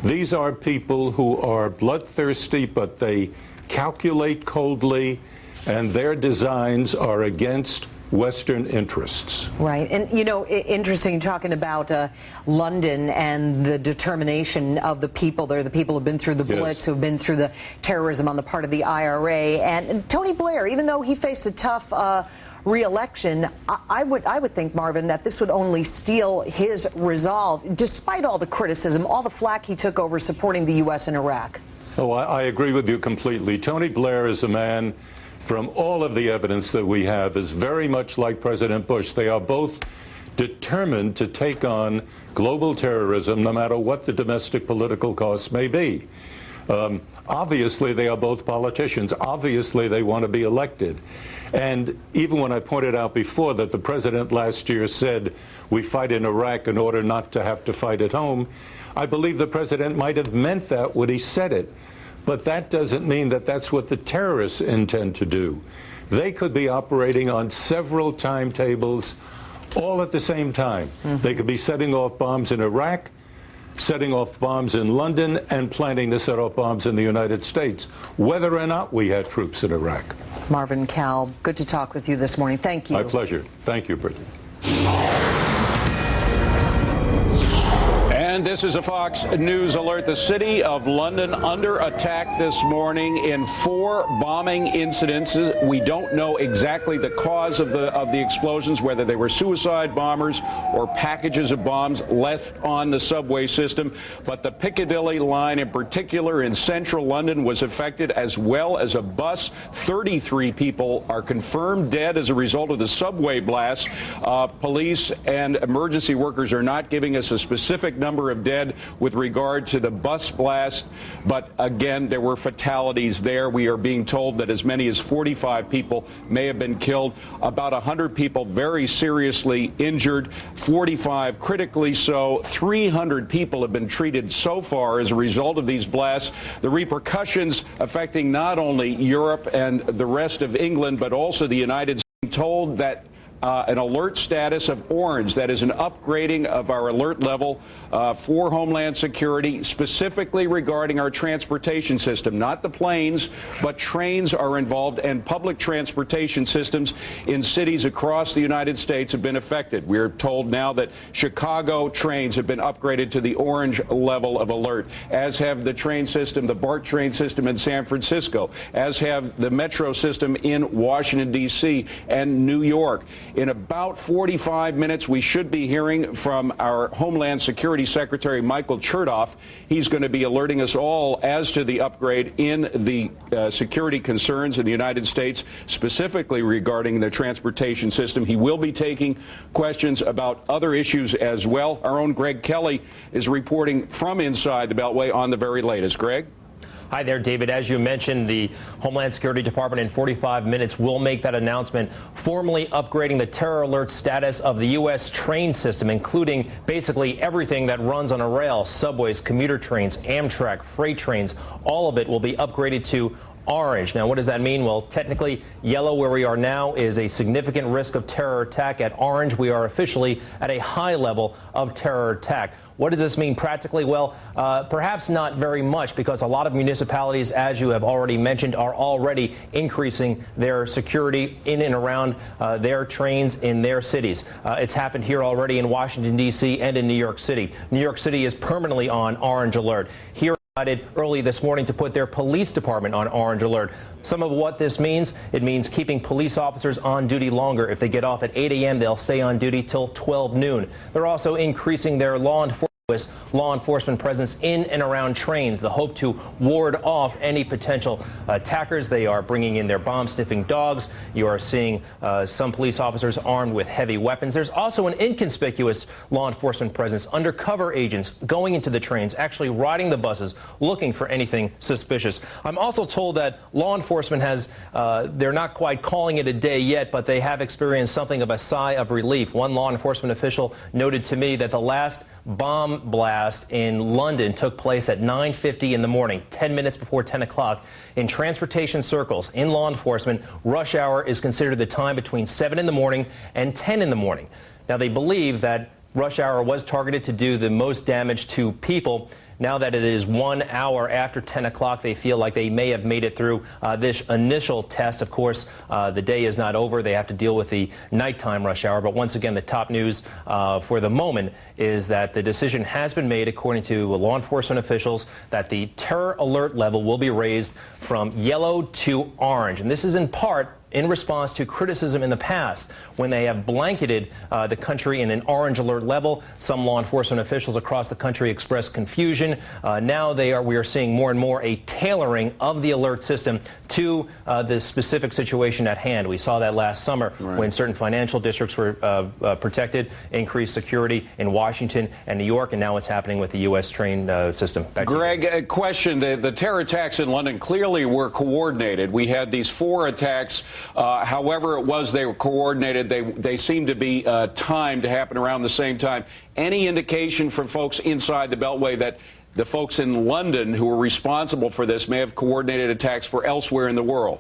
These are people who are bloodthirsty, but they calculate coldly, and their designs are against Western interests. Right. And, you know, interesting talking about London and the determination of the people there, the people who've been through the Blitz, who've been through the terrorism on the part of the IRA. And Tony Blair, even though he faced a tough re-election, I would think, Marvin, that this would only steel his resolve, despite all the criticism, all the flack he took over supporting the U.S. in Iraq. Oh, I agree with you completely. Tony Blair is a man, from all of the evidence that we have, is very much like President Bush. They are both determined to take on global terrorism, no matter what the domestic political costs may be. Obviously, they are both politicians. Obviously, they want to be elected. And even when I pointed out before that the president last year said we fight in Iraq in order not to have to fight at home, I believe the president might have meant that when he said it. But that doesn't mean that that's what the terrorists intend to do. They could be operating on several timetables all at the same time. They could be setting off bombs in Iraq, setting off bombs in London, and planning to set off bombs in the United States, whether or not we had troops in Iraq. Marvin Kalb, good to talk with you this morning. Thank you. My pleasure. Thank you, Brittany. And this is a Fox News alert. The city of London under attack this morning in 4 bombing incidents. We don't know exactly the cause of the explosions, whether they were suicide bombers or packages of bombs left on the subway system. But the Piccadilly line in particular in central London was affected, as well as a bus. 33 people are confirmed dead as a result of the subway blast. Police and emergency workers are not giving us a specific number number of dead with regard to the bus blast, but again, there were fatalities there. We are being told that as many as 45 people may have been killed, about 100 people very seriously injured, 45 critically so. 300 people have been treated so far as a result of these blasts. The repercussions affecting not only Europe and the rest of England, but also the United States. Told that an alert status of orange, that is an upgrading of our alert level for Homeland Security, specifically regarding our transportation system. Not the planes, but trains are involved, and public transportation systems in cities across the United States have been affected. We're told now that Chicago trains have been upgraded to the orange level of alert, as have the train system, the BART train system in San Francisco, as have the metro system in Washington, D.C. and New York. In about 45 minutes, we should be hearing from our Homeland Security Secretary, Michael Chertoff. He's going to be alerting us all as to the upgrade in the security concerns in the United States, specifically regarding the transportation system. He will be taking questions about other issues as well. Our own Greg Kelly is reporting from inside the Beltway on the very latest. Greg? Hi there, David. As you mentioned, the Homeland Security Department in 45 minutes will make that announcement, formally upgrading the terror alert status of the U.S. train system, including basically everything that runs on a rail: subways, commuter trains, Amtrak, freight trains. All of it will be upgraded to orange. Now, what does that mean? Well, technically, yellow, where we are now, is a significant risk of terror attack. At orange, we are officially at a high level of terror attack. What does this mean practically? Well, perhaps not very much, because a lot of municipalities, as you have already mentioned, are already increasing their security in and around their trains in their cities. It's happened here already in Washington, D.C. and in New York City. New York City is permanently on orange alert. Here early this morning to put their police department on orange alert. Some of what this means: it means keeping police officers on duty longer. If they get off at 8 a.m., they'll stay on duty till 12 noon. They're also increasing their law enforcement presence in and around trains, the hope to ward off any potential attackers. They are bringing in their bomb-sniffing dogs. You are seeing some police officers armed with heavy weapons. There's also an inconspicuous law enforcement presence, undercover agents going into the trains, actually riding the buses, looking for anything suspicious. I'm also told that law enforcement has, they're not quite calling it a day yet, but they have experienced something of a sigh of relief. One law enforcement official noted to me that the last bomb blast in London took place at 9:50 in the morning, 10 minutes before 10 o'clock. In transportation circles, in law enforcement, rush hour is considered the time between 7 in the morning and 10 in the morning. Now, they believe that rush hour was targeted to do the most damage to people. Now that it is 1 hour after 10 o'clock, they feel like they may have made it through this initial test. Of course, the day is not over. They have to deal with the nighttime rush hour. But once again, the top news for the moment is that the decision has been made, according to law enforcement officials, that the terror alert level will be raised from yellow to orange. And this is in part in response to criticism in the past when they have blanketed the country in an orange alert level. Some law enforcement officials across the country expressed confusion. Now we are seeing more and more a tailoring of the alert system to the specific situation at hand. We saw that last summer when certain financial districts were protected, increased security in Washington and New York, and now it's happening with the U.S. train system. Greg, a question. The terror attacks in London clearly were coordinated. We had these 4 attacks. However it was they were coordinated, they seem to be timed to happen around the same time. Any indication from folks inside the Beltway that the folks in London who were responsible for this may have coordinated attacks for elsewhere in the world?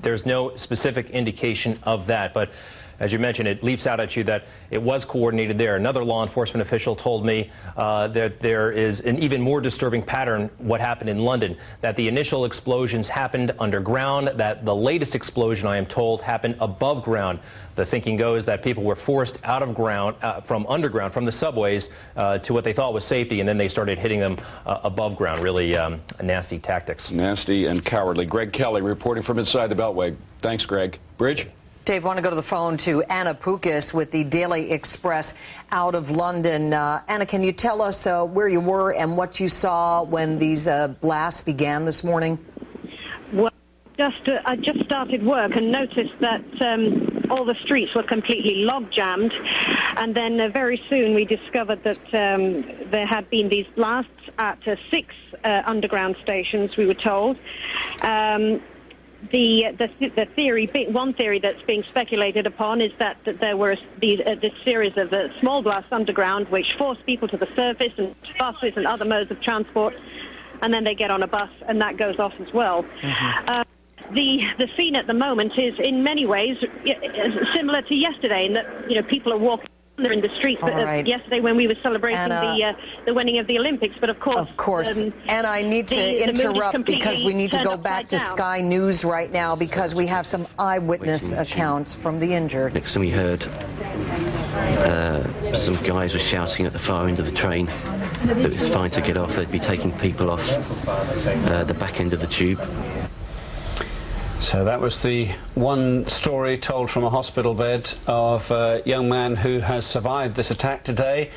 There's no specific indication of that, but as you mentioned, it leaps out at you that it was coordinated there. Another law enforcement official told me that there is an even more disturbing pattern what happened in London, that the initial explosions happened underground, that the latest explosion, I am told, happened above ground. The thinking goes that people were forced out of ground, from underground, from the subways, to what they thought was safety, and then they started hitting them above ground. Really nasty tactics. Nasty and cowardly. Greg Kelly reporting from inside the Beltway. Thanks, Greg. Bridge? Dave, I want to go to the phone to Anna Pukis with the Daily Express out of London. Anna, can you tell us where you were and what you saw when these blasts began this morning? Well, I just started work and noticed that all the streets were completely log-jammed, and then very soon we discovered that there had been these blasts at 6 underground stations, we were told. The theory, one theory that's being speculated upon is that there were this series of small blasts underground which forced people to the surface and buses and other modes of transport, and then they get on a bus and that goes off as well. The scene at the moment is in many ways similar to yesterday in that people are walking in the streets. Yesterday when we were celebrating the winning of the Olympics, but of course. And I need to interrupt because we need to go back to Sky News right now because we have some eyewitness accounts from the injured. Next time we heard some guys were shouting at the far end of the train that it was fine to get off. They'd be taking people off the back end of the tube. So that was the one story told from a hospital bed of a young man who has survived this attack today.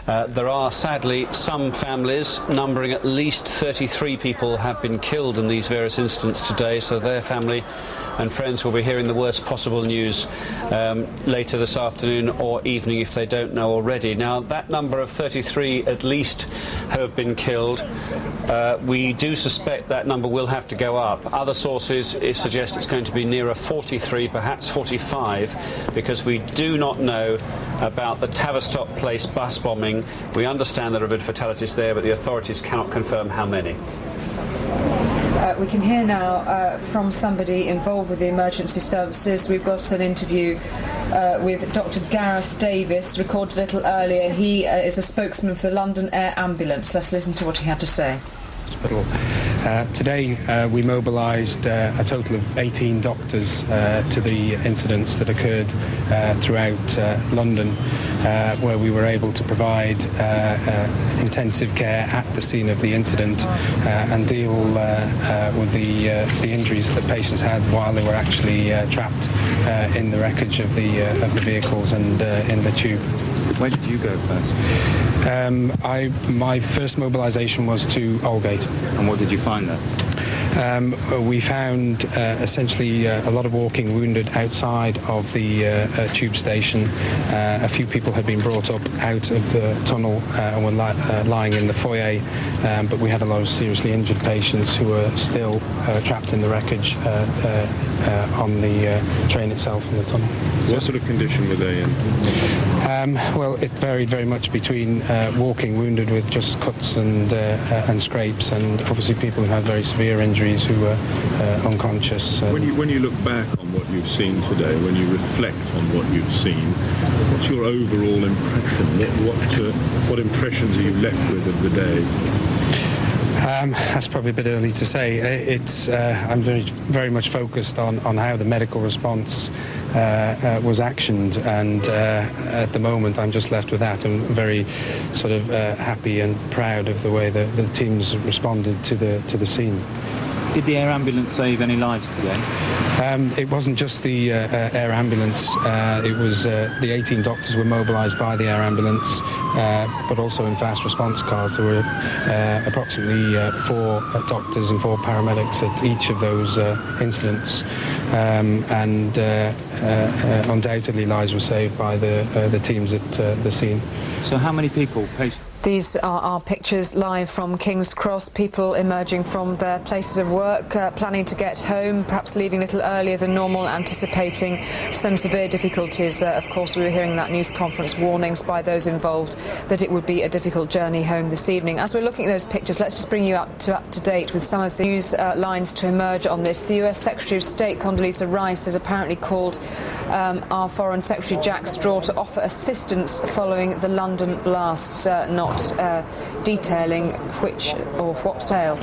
There are, sadly, some families numbering at least 33 people have been killed in these various incidents today, so their family and friends will be hearing the worst possible news later this afternoon or evening if they don't know already. Now, that number of 33 at least have been killed. We do suspect that number will have to go up. Other sources suggest it's going to be nearer 43, perhaps 45, because we do not know about the Tavistock Place bus bombing. We understand there have been fatalities there, but the authorities cannot confirm how many. We can hear now from somebody involved with the emergency services. We've got an interview with Dr. Gareth Davis, recorded a little earlier. He is a spokesman for the London Air Ambulance. Let's listen to what he had to say. Hospital. Today we mobilised a total of 18 doctors to the incidents that occurred throughout London, where we were able to provide intensive care at the scene of the incident and deal with the injuries that patients had while they were actually trapped in the wreckage of the vehicles and in the tube. Where did you go first? My first mobilisation was to Aldgate. And what did you find there? We found essentially a lot of walking wounded outside of the tube station. A few people had been brought up out of the tunnel and were lying in the foyer, but we had a lot of seriously injured patients who were still trapped in the wreckage on the train itself in the tunnel. What sort of condition were they in? Well, it varied very much between walking wounded with just cuts and scrapes, and obviously people who had very severe injuries who were unconscious. When you look back on what you've seen today, when you reflect on what you've seen, what's your overall impression? What impressions are you left with of the day? That's probably a bit early to say. I'm very much focused on how the medical response was actioned, and at the moment I'm just left with that. I'm very sort of happy and proud of the way that the teams responded to the scene. Did the air ambulance save any lives today? It wasn't just the air ambulance. It was the 18 doctors were mobilised by the air ambulance, but also in fast response cars. There were approximately 4 doctors and 4 paramedics at each of those incidents, and undoubtedly lives were saved by the teams at the scene. So how many people? These are our pictures live from King's Cross, people emerging from their places of work, planning to get home, perhaps leaving a little earlier than normal, anticipating some severe difficulties. Of course, we were hearing that news conference warnings by those involved that it would be a difficult journey home this evening. As we're looking at those pictures, let's just bring you up to date with some of the news lines to emerge on this. The US Secretary of State Condoleezza Rice has apparently called our Foreign Secretary Jack Straw to offer assistance following the London blasts, not detailing which or what scale,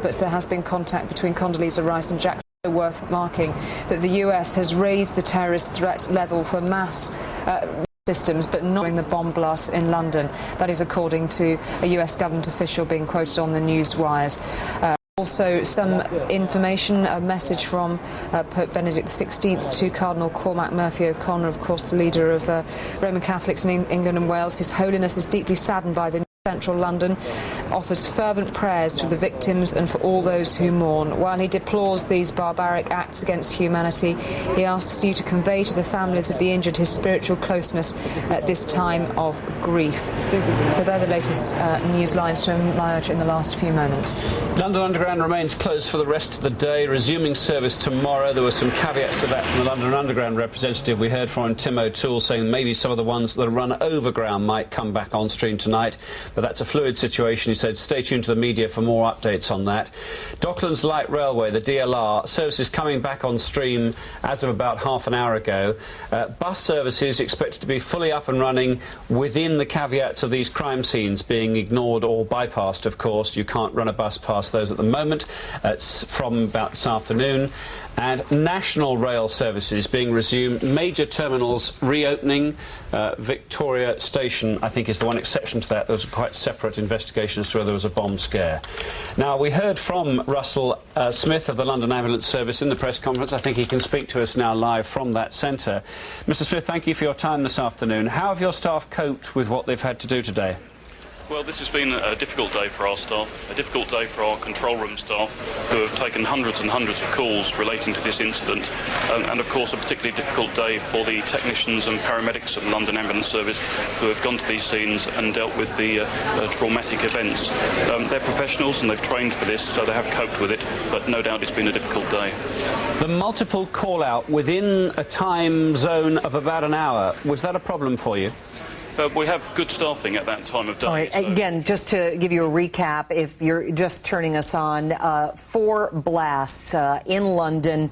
but there has been contact between Condoleezza Rice and Jack Straw. Worth marking that the US has raised the terrorist threat level for mass systems, but not the bomb blasts in London. That is according to a US government official being quoted on the news wires. Also, some information, a message from Pope Benedict XVI to Cardinal Cormac Murphy O'Connor, of course the leader of Roman Catholics in England and Wales. His Holiness is deeply saddened by the central London, offers fervent prayers for the victims and for all those who mourn. While he deplores these barbaric acts against humanity, he asks you to convey to the families of the injured his spiritual closeness at this time of grief. So they're the latest news lines to emerge in the last few moments. London Underground remains closed for the rest of the day, resuming service tomorrow. There were some caveats to that from the London Underground representative. We heard from Tim O'Toole saying maybe some of the ones that run overground might come back on stream tonight, but that's a fluid situation. He said stay tuned to the media for more updates on that. Docklands Light Railway, the DLR, services coming back on stream as of about half an hour ago. Bus services expected to be fully up and running within the caveats of these crime scenes being ignored or bypassed, of course. You can't run a bus past those at the moment. It's from about this afternoon. And national rail services being resumed, major terminals reopening. Victoria Station, I think, is the one exception to that. There was a quite separate investigation as to whether there was a bomb scare. Now, we heard from Russell Smith of the London Ambulance Service in the press conference. I think he can speak to us now live from that centre. Mr. Smith, thank you for your time this afternoon. How have your staff coped with what they've had to do today? Well, this has been a difficult day for our staff, a difficult day for our control room staff, who have taken hundreds and hundreds of calls relating to this incident, and of course a particularly difficult day for the technicians and paramedics of the London Ambulance Service, who have gone to these scenes and dealt with the traumatic events. They're professionals and they've trained for this, so they have coped with it, but no doubt it's been a difficult day. The multiple call-out within a time zone of about an hour, was that a problem for you? We have good staffing at that time of day. All right. So. Again, just to give you a recap, if you're just turning us on, 4 blasts in London,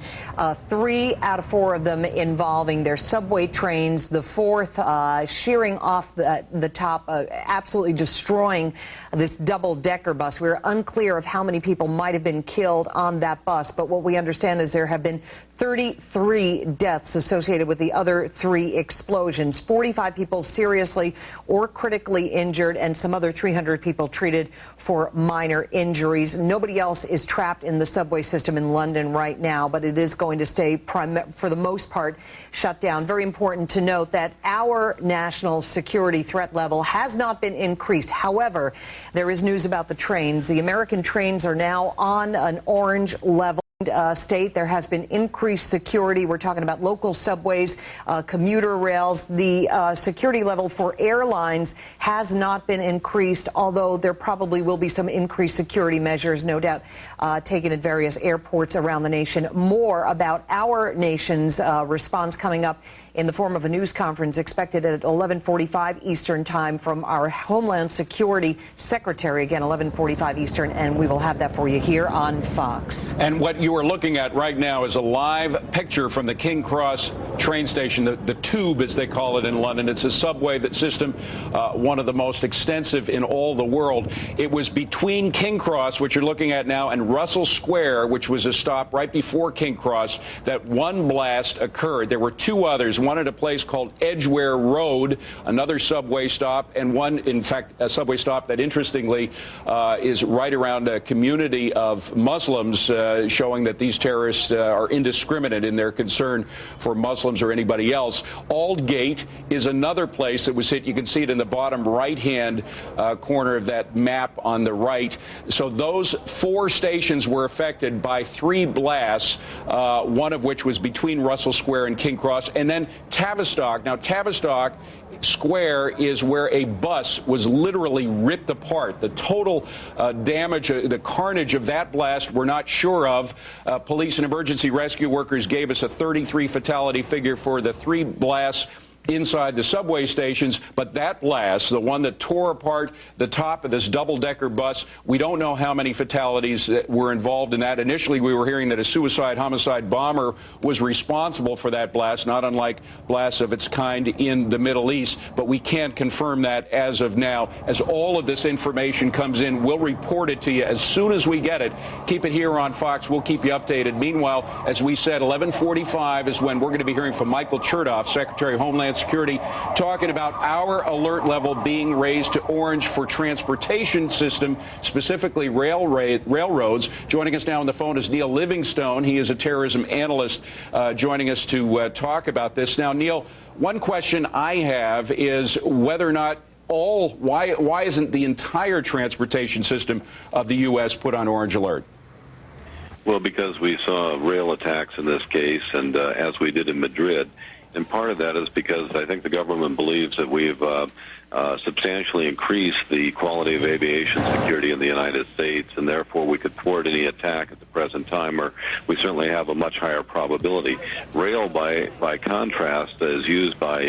3 out of 4 of them involving their subway trains, the 4th shearing off the top, absolutely destroying this double-decker bus. We're unclear of how many people might have been killed on that bus, but what we understand is there have been 33 deaths associated with the other 3 explosions, 45 people seriously or critically injured, and some other 300 people treated for minor injuries. Nobody else is trapped in the subway system in London right now, but it is going to stay, for the most part, shut down. Very important to note that our national security threat level has not been increased. However, there is news about the trains. The American trains are now on an orange level. State. There has been increased security. We're talking about local subways, commuter rails. The security level for airlines has not been increased, although there probably will be some increased security measures, no doubt, taken at various airports around the nation. More about our nation's response coming up in the form of a news conference expected at 11:45 Eastern Time from our Homeland Security Secretary. Again, 11:45 Eastern, and we will have that for you here on Fox. And what you are looking at right now is a live picture from the King Cross train station, the Tube, as they call it in London. It's a subway system, one of the most extensive in all the world. It was between King Cross, which you're looking at now, and Russell Square, which was a stop right before King Cross, that one blast occurred. There were 2 others. One at a place called Edgware Road, another subway stop, and one, in fact, a subway stop that, interestingly, is right around a community of Muslims, showing that these terrorists are indiscriminate in their concern for Muslims or anybody else. Aldgate is another place that was hit. You can see it in the bottom right-hand corner of that map on the right. So those 4 stations were affected by 3 blasts, one of which was between Russell Square and King Cross, and then Tavistock. Now, Tavistock Square is where a bus was literally ripped apart. The total damage, the carnage of that blast, we're not sure of. Police and emergency rescue workers gave us a 33 fatality figure for the 3 blasts inside the subway stations, but that blast, the one that tore apart the top of this double-decker bus, we don't know how many fatalities were involved in that. Initially, we were hearing that a suicide-homicide bomber was responsible for that blast, not unlike blasts of its kind in the Middle East, but we can't confirm that as of now. As all of this information comes in, we'll report it to you as soon as we get it. Keep it here on Fox. We'll keep you updated. Meanwhile, as we said, 11:45 is when we're going to be hearing from Michael Chertoff, Secretary of Homeland Security, talking about our alert level being raised to orange for transportation system, specifically railroads. Joining us now on the phone is Neil Livingstone. He is a terrorism analyst joining us to talk about this. Now, Neil, one question I have is whether or not why isn't the entire transportation system of the U.S. put on orange alert? Well, because we saw rail attacks in this case, and as we did in Madrid. And part of that is because I think the government believes that we've substantially increased the quality of aviation security in the United States, and therefore we could thwart any attack at the present time, or we certainly have a much higher probability. Rail, by contrast, is used by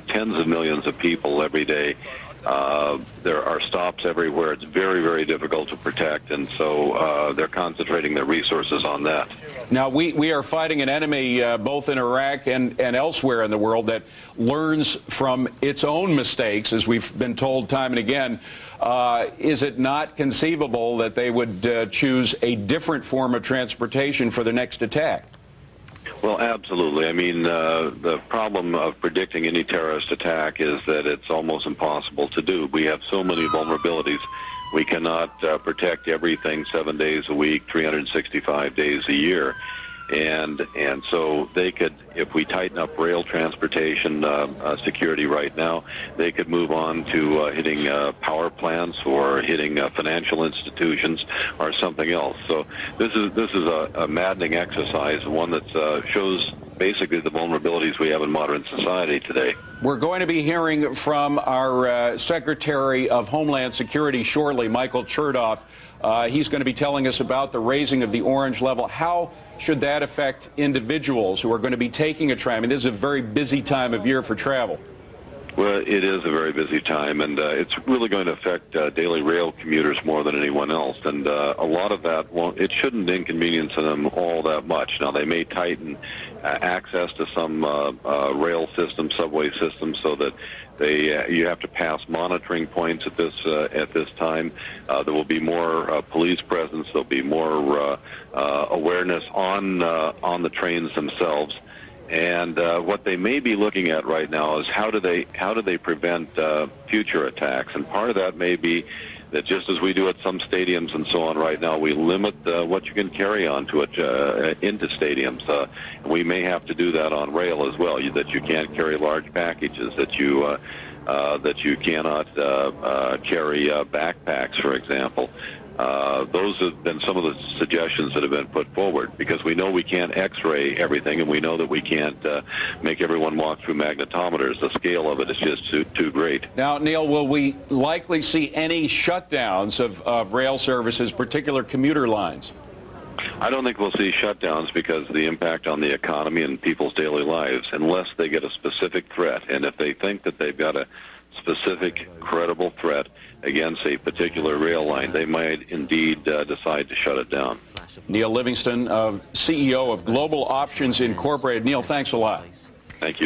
tens of millions of people every day. There are stops everywhere. It's very, very difficult to protect, and so they're concentrating their resources on that. Now, we are fighting an enemy both in Iraq and elsewhere in the world that learns from its own mistakes, as we've been told time and again. Is it not conceivable that they would choose a different form of transportation for the next attack? Well, absolutely. I mean, the problem of predicting any terrorist attack is that it's almost impossible to do. We have so many vulnerabilities. We cannot protect everything 7 days a week, 365 days a year. And so they could, if we tighten up rail transportation security right now, they could move on to hitting power plants or hitting financial institutions or something else. So this is a maddening exercise, one that shows basically the vulnerabilities we have in modern society today. We're going to be hearing from our Secretary of Homeland Security shortly, Michael Chertoff. He's going to be telling us about the raising of the orange level. How should that affect individuals who are going to be taking a train? I mean, this is a very busy time of year for travel. Well, it is a very busy time, and it's really going to affect daily rail commuters more than anyone else. And a lot of that it shouldn't inconvenience them all that much. Now, they may tighten access to some rail systems, subway systems, so that you have to pass monitoring points at this time. There will be more police presence. There'll be more awareness on the trains themselves. And what they may be looking at right now is how do they prevent future attacks? And part of that may be that just as we do at some stadiums and so on right now, we limit what you can carry onto it into stadiums. We may have to do that on rail as well. That you can't carry large packages. That you cannot carry backpacks, for example. Those have been some of the suggestions that have been put forward, because we know we can't X-ray everything, and we know that we can't make everyone walk through magnetometers. The scale of it is just too great. Now, Neil, will we likely see any shutdowns of rail services, particular commuter lines? I don't think we'll see shutdowns because of the impact on the economy and people's daily lives, unless they get a specific threat. And if they think that they've got a specific, credible threat against a particular rail line, they might indeed decide to shut it down. Neil Livingston, CEO of Global Options Incorporated. Neil, thanks a lot. Thank you.